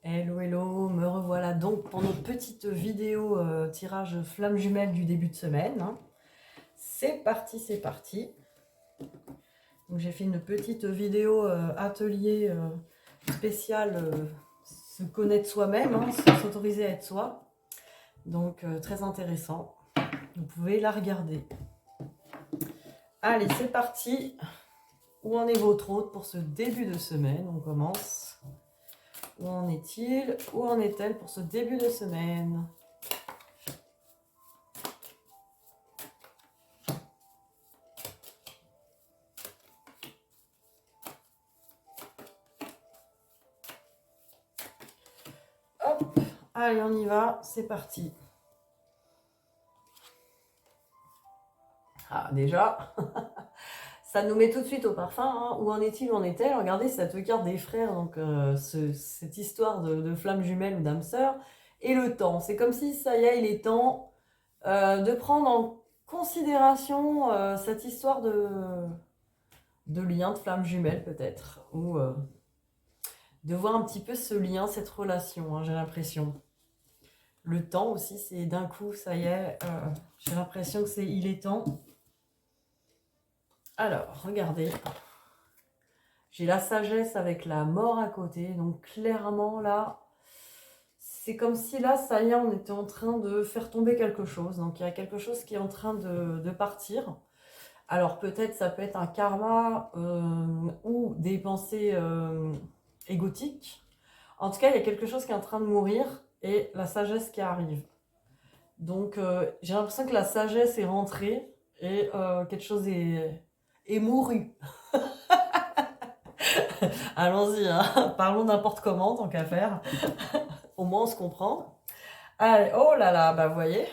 Hello, hello, me revoilà donc pour notre petite vidéo tirage flamme jumelle du début de semaine, hein. C'est parti, c'est parti. Donc j'ai fait une petite vidéo atelier spécial se connaître soi-même, hein, s'autoriser à être soi. Donc très intéressant. Vous pouvez la regarder. Allez, c'est parti. Où en est votre hôte pour ce début de semaine? On commence. Où en est-il? Où en est-elle pour ce début de semaine? Hop, allez, on y va, c'est parti. Ah, déjà, ça nous met tout de suite au parfum, hein. Où en est-il, où en est-elle? Regardez cette carte des frères, donc cette histoire de flamme jumelle ou d'âme sœur, et le temps. C'est comme si, ça y est, il est temps de prendre en considération cette histoire de lien, de flamme jumelle peut-être, ou de voir un petit peu ce lien, cette relation, hein, j'ai l'impression. Le temps aussi, c'est d'un coup, ça y est, j'ai l'impression que il est temps. Alors, regardez. J'ai la sagesse avec la mort à côté. Donc, clairement, là, c'est comme si là, ça y est, on était en train de faire tomber quelque chose. Donc, il y a quelque chose qui est en train de partir. Alors, peut-être, ça peut être un karma ou des pensées égotiques. En tout cas, il y a quelque chose qui est en train de mourir et la sagesse qui arrive. Donc, j'ai l'impression que la sagesse est rentrée et quelque chose est mouru. Allons-y, hein. Parlons n'importe comment, tant qu'à faire. Au moins, on se comprend. Allez, oh là là, bah vous voyez,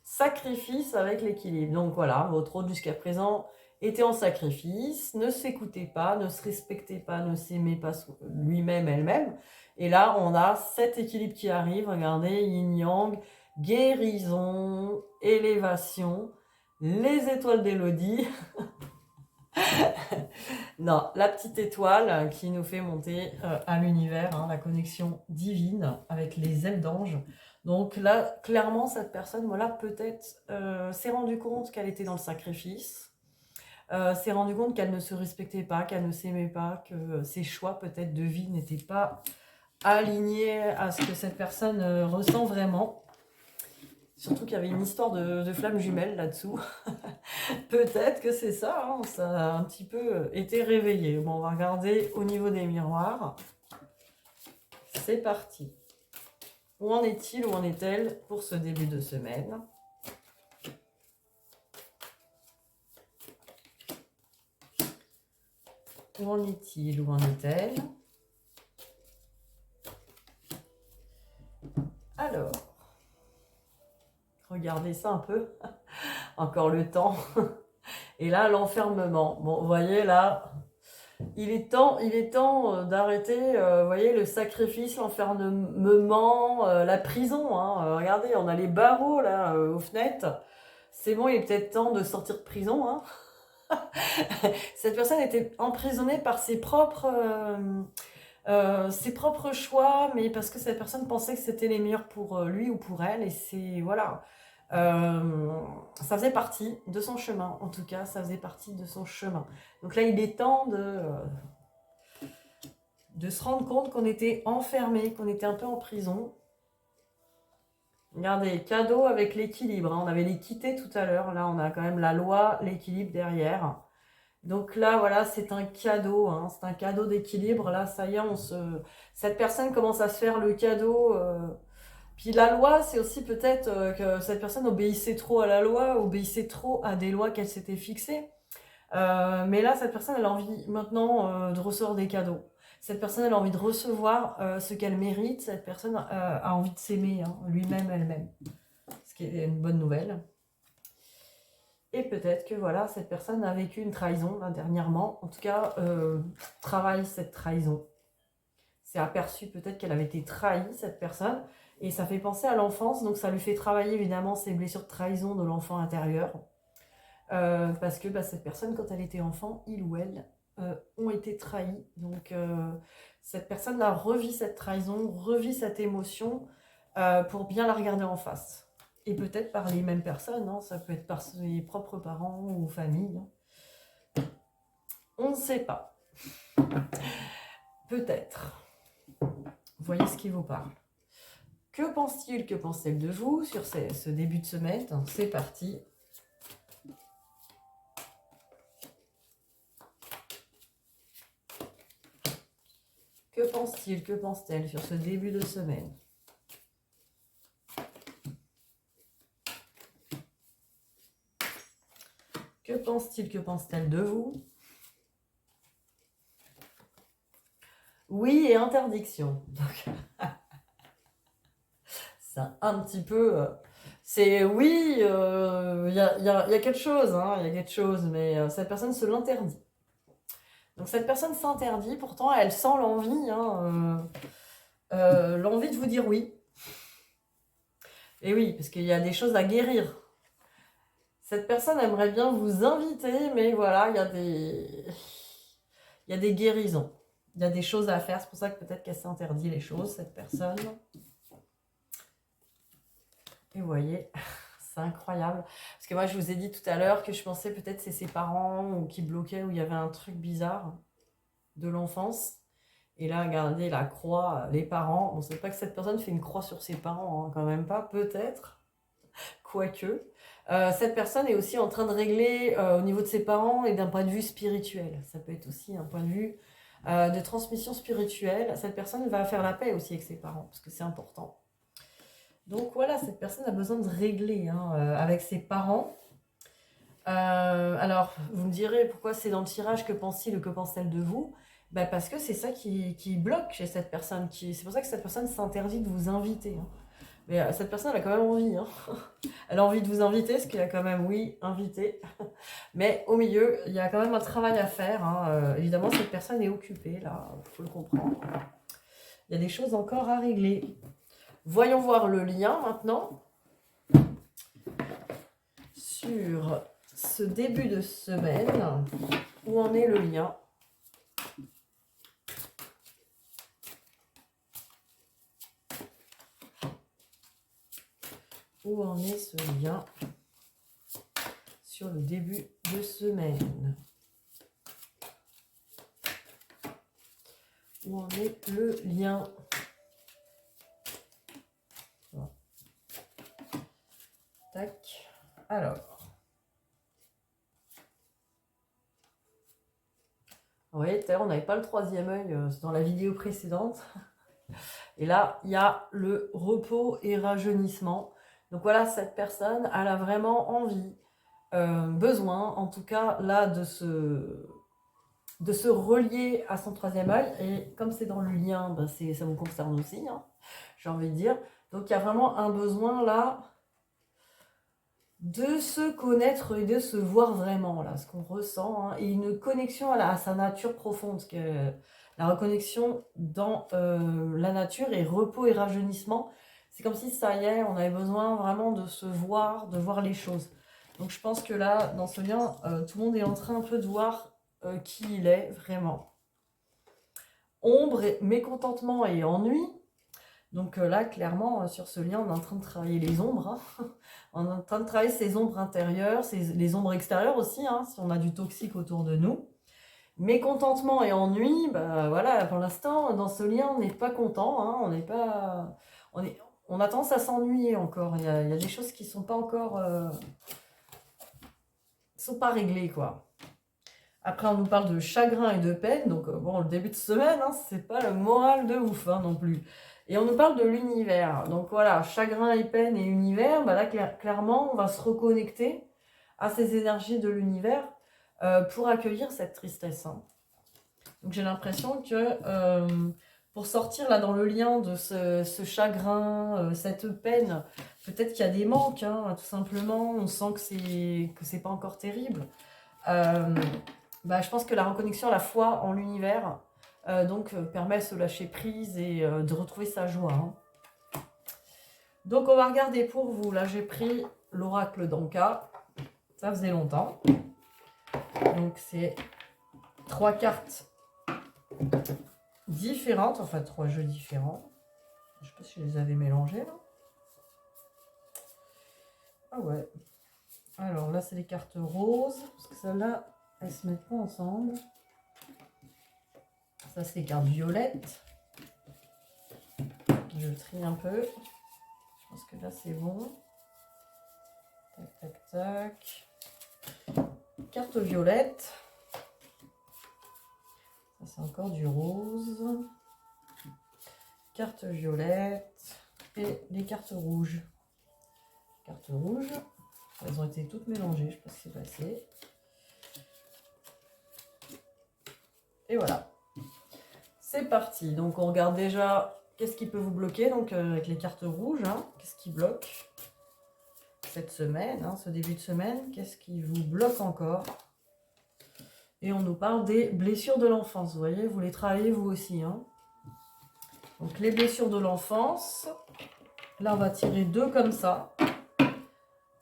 sacrifice avec l'équilibre. Donc voilà, votre hôte jusqu'à présent était en sacrifice, ne s'écoutait pas, ne se respectait pas, ne s'aimait pas lui-même, elle-même. Et là, on a cet équilibre qui arrive. Regardez, yin-yang, guérison, élévation, les étoiles d'Élodie. Non, la petite étoile qui nous fait monter à l'univers, hein, la connexion divine avec les ailes d'ange. Donc là, clairement, cette personne, voilà, peut-être s'est rendue compte qu'elle était dans le sacrifice, s'est rendue compte qu'elle ne se respectait pas, qu'elle ne s'aimait pas, que ses choix peut-être de vie n'étaient pas alignés à ce que cette personne ressent vraiment. Surtout qu'il y avait une histoire de flamme jumelle là-dessous. Peut-être que c'est ça, hein, ça a un petit peu été réveillé. Bon, on va regarder au niveau des miroirs. C'est parti. Où en est-il, où en est-elle pour ce début de semaine? Où en est-il, où en est-elle? Alors, regardez ça un peu. Encore le temps. Et là, l'enfermement. Bon, vous voyez là, il est temps d'arrêter, vous voyez, le sacrifice, l'enfermement, la prison, hein. Regardez, on a les barreaux là aux fenêtres. C'est bon, il est peut-être temps de sortir de prison, hein. Cette personne était emprisonnée par ses propres choix, mais parce que cette personne pensait que c'était les meilleurs pour lui ou pour elle, et c'est voilà. Ça faisait partie de son chemin, en tout cas, ça faisait partie de son chemin. Donc là, il est temps de se rendre compte qu'on était enfermé, qu'on était un peu en prison. Regardez, cadeau avec l'équilibre, hein. On avait l'équité tout à l'heure, là on a quand même la loi, l'équilibre derrière. Donc là, voilà, c'est un cadeau, hein, c'est un cadeau d'équilibre. Là, ça y est, cette personne commence à se faire le cadeau. Puis la loi, c'est aussi peut-être que cette personne obéissait trop à la loi, obéissait trop à des lois qu'elle s'était fixées. Mais là, cette personne, elle a envie maintenant de recevoir des cadeaux. Cette personne, elle a envie de recevoir ce qu'elle mérite. Cette personne a envie de s'aimer, hein, lui-même, elle-même. Ce qui est une bonne nouvelle. Et peut-être que voilà, cette personne a vécu une trahison là, dernièrement. En tout cas, travaille cette trahison. C'est aperçu peut-être qu'elle avait été trahie, cette personne. Et ça fait penser à l'enfance. Donc ça lui fait travailler évidemment ces blessures de trahison de l'enfant intérieur. Parce que cette personne, quand elle était enfant, il ou elle ont été trahis. Donc, cette personne-là revit cette trahison, revit cette émotion pour bien la regarder en face. Et peut-être par les mêmes personnes, hein, ça peut être par ses propres parents ou famille. Hein. On ne sait pas. Peut-être. Voyez ce qui vous parle. Que pense-t-il, que pense-t-elle de vous sur ce début de semaine? C'est parti. Que pense-t-il, que pense-t-elle sur ce début de semaine? Que pense-t-il, que pense-t-elle de vous? Oui et interdiction. C'est un petit peu... c'est oui, il y a quelque chose, hein, il y a quelque chose, mais cette personne se l'interdit. Donc cette personne s'interdit, pourtant elle sent l'envie, hein, l'envie de vous dire oui. Et oui, parce qu'il y a des choses à guérir. Cette personne aimerait bien vous inviter, mais voilà, il y a des guérisons. Il y a des choses à faire, c'est pour ça que peut-être qu'elle s'interdit les choses, cette personne. Et vous voyez, c'est incroyable. Parce que moi, je vous ai dit tout à l'heure que je pensais peut-être c'est ses parents ou qui bloquaient, où il y avait un truc bizarre de l'enfance. Et là, regardez, la croix, les parents. On ne sait pas que cette personne fait une croix sur ses parents, hein, quand même pas, peut-être. Quoique. Cette personne est aussi en train de régler au niveau de ses parents et d'un point de vue spirituel. Ça peut être aussi un point de vue de transmission spirituelle. Cette personne va faire la paix aussi avec ses parents, parce que c'est important. Donc voilà, cette personne a besoin de régler hein, avec ses parents. Alors, vous me direz, pourquoi c'est dans le tirage, que pense-t-il ou que pense-t-elle de vous? Ben, parce que c'est ça qui bloque chez cette personne. C'est pour ça que cette personne s'interdit de vous inviter. Hein. Mais cette personne, elle a quand même envie. Hein. Elle a envie de vous inviter, parce qu'il y a quand même, oui, invité. Mais au milieu, il y a quand même un travail à faire. Hein. Évidemment, cette personne est occupée, là, il faut le comprendre. Il y a des choses encore à régler. Voyons voir le lien maintenant sur ce début de semaine. Où en est le lien? Où en est ce lien sur le début de semaine? Où en est le lien? Tac. Alors. Vous voyez, tout à l'heure, on n'avait pas le troisième œil dans la vidéo précédente. Et là, il y a le repos et rajeunissement. Donc voilà, cette personne, elle a vraiment envie, besoin, en tout cas, là, de se relier à son troisième œil. Et comme c'est dans le lien, ben ça vous concerne aussi, hein, j'ai envie de dire. Donc il y a vraiment un besoin là de se connaître et de se voir vraiment, là, ce qu'on ressent, hein, et une connexion à sa nature profonde, parce que la reconnexion dans la nature et repos et rajeunissement, c'est comme si ça y est, on avait besoin vraiment de se voir, de voir les choses. Donc je pense que là, dans ce lien, tout le monde est en train un peu de voir qui il est vraiment. Ombre, mécontentement et ennui. Donc là, clairement, sur ce lien, on est en train de travailler les ombres. Hein. On est en train de travailler ces ombres intérieures, les ombres extérieures aussi, hein, si on a du toxique autour de nous. Mécontentement et ennui, bah voilà, pour l'instant, dans ce lien, on n'est pas content. Hein, on n'est pas... On a tendance à s'ennuyer encore. Il y a des choses qui ne sont pas encore... sont pas réglées, quoi. Après, on nous parle de chagrin et de peine. Donc, bon, le début de semaine, hein, c'est pas le moral de ouf hein, non plus. Et on nous parle de l'univers. Donc voilà, chagrin et peine et univers, bah là clairement, on va se reconnecter à ces énergies de l'univers pour accueillir cette tristesse. Hein. Donc j'ai l'impression que pour sortir là dans le lien de ce chagrin, cette peine, peut-être qu'il y a des manques, hein, tout simplement. On sent que c'est pas encore terrible. Bah, je pense que la reconnexion, la foi en l'univers, permet de se lâcher prise et de retrouver sa joie. Hein. Donc on va regarder pour vous. Là j'ai pris l'oracle d'Anka. Ça faisait longtemps. Donc c'est 3 cartes différentes, enfin 3 jeux différents. Je sais pas si je les avais mélangés là. Ah ouais. Alors là, c'est les cartes roses, parce que celles-là, elles se mettent pas ensemble. Ça, c'est les cartes violettes. Je trie un peu. Je pense que là, c'est bon. Tac, tac, tac. Carte violette. Ça, c'est encore du rose. Carte violette. Et les cartes rouges. Cartes rouges. Elles ont été toutes mélangées, je sais pas ce qui s'est passé. Et voilà. C'est parti. Donc on regarde déjà qu'est-ce qui peut vous bloquer. Donc avec les cartes rouges, hein, qu'est-ce qui bloque cette semaine, hein, ce début de semaine. Qu'est-ce qui vous bloque encore? Et on nous parle des blessures de l'enfance. Vous voyez, vous les travaillez vous aussi. Hein. Donc les blessures de l'enfance. Là, on va tirer 2 comme ça.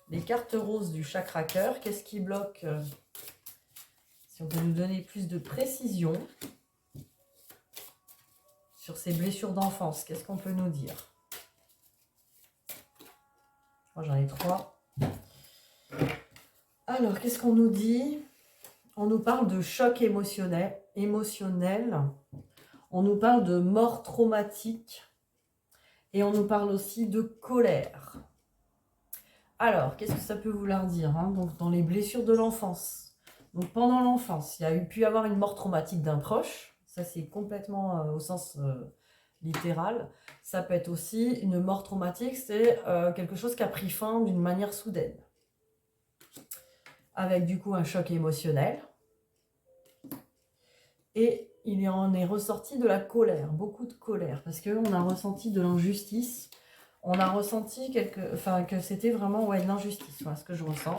Les cartes roses du chakra cœur. Qu'est-ce qui bloque? Si on peut nous donner plus de précision sur ces blessures d'enfance, qu'est-ce qu'on peut nous dire? Moi, j'en ai 3. Alors, qu'est-ce qu'on nous dit? On nous parle de choc émotionnel. On nous parle de mort traumatique. Et on nous parle aussi de colère. Alors, qu'est-ce que ça peut vouloir dire hein? Donc, dans les blessures de l'enfance. Donc, pendant l'enfance, il y a pu y avoir une mort traumatique d'un proche. Ça, c'est complètement au sens littéral. Ça peut être aussi une mort traumatique. C'est quelque chose qui a pris fin d'une manière soudaine. Avec du coup un choc émotionnel. Et il en est ressorti de la colère, beaucoup de colère, parce qu'on a ressenti de l'injustice. On a ressenti que c'était vraiment de l'injustice, voilà ce que je ressens.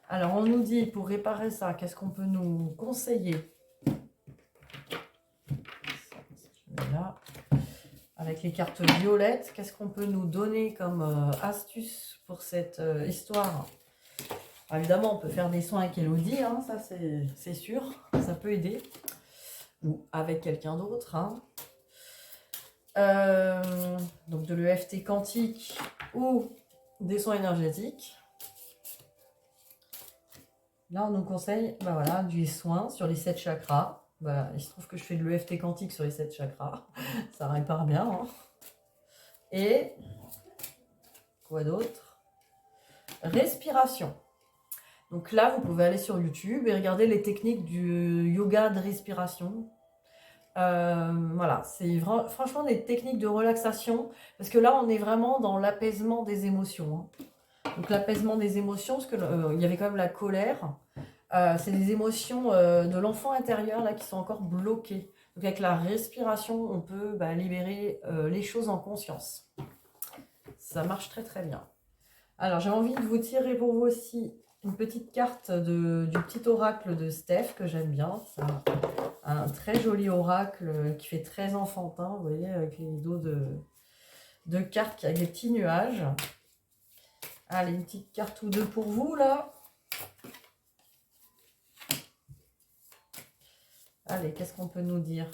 Alors on nous dit, pour réparer ça, qu'est-ce qu'on peut nous conseiller? Je mets là. Avec les cartes violettes, qu'est-ce qu'on peut nous donner comme astuce pour cette histoire? Alors, évidemment, on peut faire des soins avec Elodie, hein, ça c'est sûr, ça peut aider. Ou avec quelqu'un d'autre. Hein. Donc de l'EFT quantique ou des soins énergétiques. Là, on nous conseille voilà, du soin sur les 7 chakras. Bah, il se trouve que je fais de l'EFT quantique sur les 7 chakras. Ça répare bien. Hein. Et quoi d'autre? Respiration. Donc là, vous pouvez aller sur YouTube et regarder les techniques du yoga de respiration. Voilà, c'est franchement des techniques de relaxation. Parce que là, on est vraiment dans l'apaisement des émotions. Hein. Donc l'apaisement des émotions, parce qu'il y avait quand même la colère. C'est des émotions de l'enfant intérieur là, qui sont encore bloquées. Donc avec la respiration, on peut libérer les choses en conscience. Ça marche très très bien. Alors j'ai envie de vous tirer pour vous aussi une petite carte du petit oracle de Steph que j'aime bien. C'est un très joli oracle qui fait très enfantin, vous voyez, avec les dos de cartes avec des petits nuages. Allez, une petite carte ou deux pour vous là. Allez, qu'est-ce qu'on peut nous dire?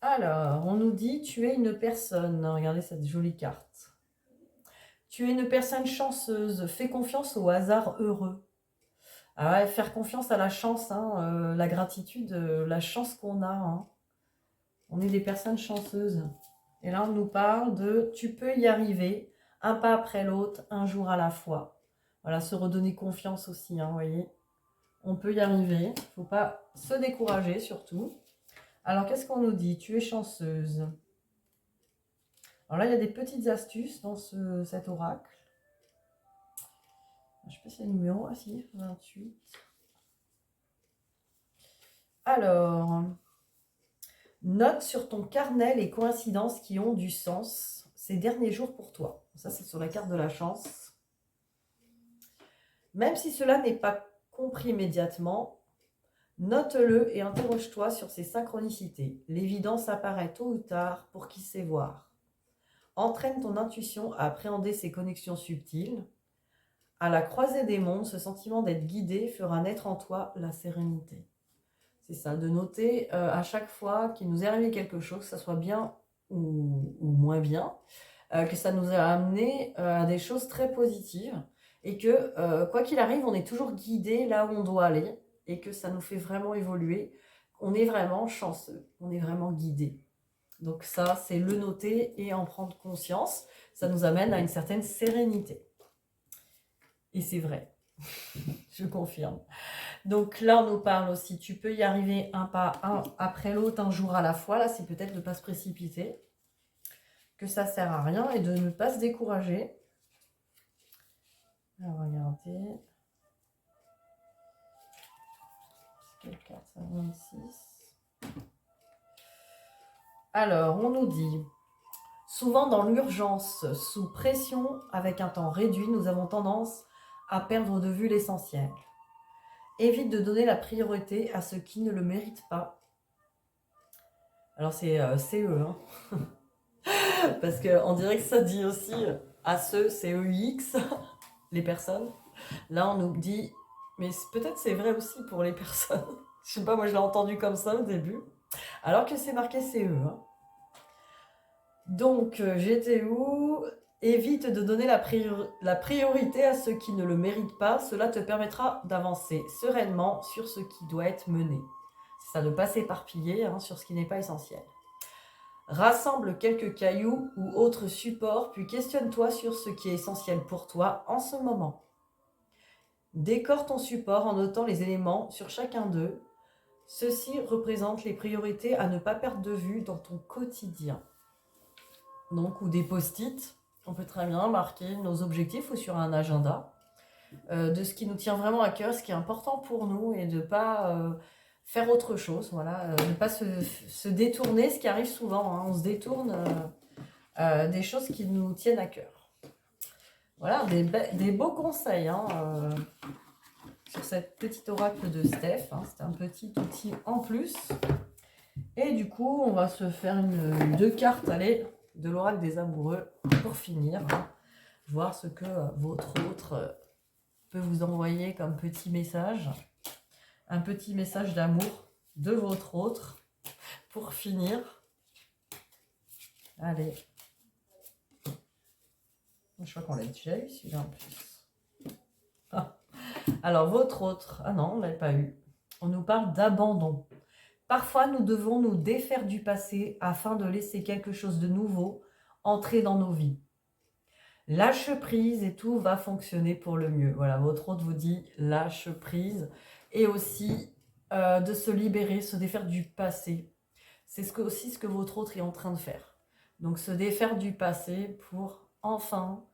Alors, on nous dit, tu es une personne. Regardez cette jolie carte. Tu es une personne chanceuse. Fais confiance au hasard heureux. Ah ouais, faire confiance à la chance, hein, la gratitude, la chance qu'on a. Hein. On est des personnes chanceuses. Et là, on nous parle de, tu peux y arriver, un pas après l'autre, un jour à la fois. Voilà, se redonner confiance aussi, hein, vous voyez. On peut y arriver. Il ne faut pas se décourager, surtout. Alors, qu'est-ce qu'on nous dit? Tu es chanceuse. Alors là, il y a des petites astuces dans cet oracle. Je ne sais pas si c'est le numéro. Ah si, 28. Alors, note sur ton carnet les coïncidences qui ont du sens ces derniers jours pour toi. Ça, c'est sur la carte de la chance. Même si cela n'est pas compris immédiatement, note-le et interroge-toi sur ces synchronicités. L'évidence apparaît tôt ou tard pour qui sait voir. Entraîne ton intuition à appréhender ces connexions subtiles. À la croisée des mondes, ce sentiment d'être guidé fera naître en toi la sérénité. C'est ça, de noter à chaque fois qu'il nous est arrivé quelque chose, que ça soit bien ou moins bien, que ça nous a amené à des choses très positives et que quoi qu'il arrive, on est toujours guidé là où on doit aller et que ça nous fait vraiment évoluer. On est vraiment chanceux, on est vraiment guidé. Donc ça, c'est le noter et en prendre conscience. Ça nous amène à une certaine sérénité. Et c'est vrai, je confirme. Donc là, on nous parle aussi, tu peux y arriver un pas un après l'autre, un jour à la fois. Là, c'est peut-être de ne pas se précipiter, que ça ne sert à rien et de ne pas se décourager. Alors, regardez. Quelle carte ça, 26. Alors, on nous dit, souvent dans l'urgence, sous pression, avec un temps réduit, nous avons tendance à perdre de vue l'essentiel. Évite de donner la priorité à ceux qui ne le méritent pas. Alors c'est CE, hein. Parce qu'on dirait que ça dit aussi à ceux, CEX, les personnes. Là, on nous dit, mais peut-être c'est vrai aussi pour les personnes. Je sais pas, moi je l'ai entendu comme ça au début. Alors que c'est marqué CE. Hein. Donc, j'étais où? Évite de donner la priorité à ceux qui ne le méritent pas. Cela te permettra d'avancer sereinement sur ce qui doit être mené. C'est ça, de ne pas s'éparpiller hein, sur ce qui n'est pas essentiel. Rassemble quelques cailloux ou autres supports, puis questionne-toi sur ce qui est essentiel pour toi en ce moment. Décore ton support en notant les éléments sur chacun d'eux. Ceux-ci représentent les priorités à ne pas perdre de vue dans ton quotidien. Donc, ou des post-it, on peut très bien marquer nos objectifs ou sur un agenda de ce qui nous tient vraiment à cœur, ce qui est important pour nous et de ne pas faire autre chose, voilà, de ne pas se détourner, ce qui arrive souvent, hein, on se détourne des choses qui nous tiennent à cœur. Voilà, des beaux conseils hein, sur cette petite oracle de Steph, hein, c'est un petit outil en plus. Et du coup, on va se faire deux cartes, allez, de l'oracle des amoureux pour finir, hein, voir ce que votre autre peut vous envoyer comme petit message, un petit message d'amour de votre autre pour finir. Allez, je crois qu'on l'a déjà eu celui-là en plus. Ah. Alors votre autre, ah non on l'a pas eu. On nous parle d'abandon. Parfois nous devons nous défaire du passé afin de laisser quelque chose de nouveau entrer dans nos vies. Lâche prise et tout va fonctionner pour le mieux. Voilà, votre autre vous dit lâche prise et aussi de se libérer, se défaire du passé. C'est aussi ce que votre autre est en train de faire. Donc se défaire du passé pour enfin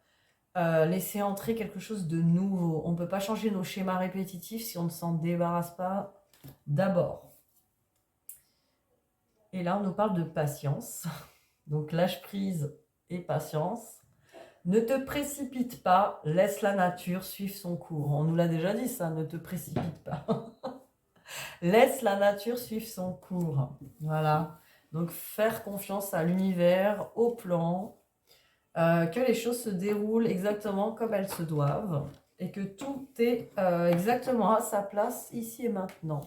laisser entrer quelque chose de nouveau. On ne peut pas changer nos schémas répétitifs si on ne s'en débarrasse pas d'abord. Et là, on nous parle de patience. Donc lâche prise et patience. Ne te précipite pas, laisse la nature suivre son cours. On nous l'a déjà dit ça, ne te précipite pas. Laisse la nature suivre son cours. Voilà. Donc faire confiance à l'univers, au plan, que les choses se déroulent exactement comme elles se doivent et que tout est exactement à sa place ici et maintenant.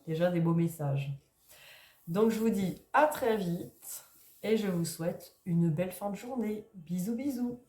Déjà des beaux messages. Donc je vous dis à très vite et je vous souhaite une belle fin de journée. Bisous bisous.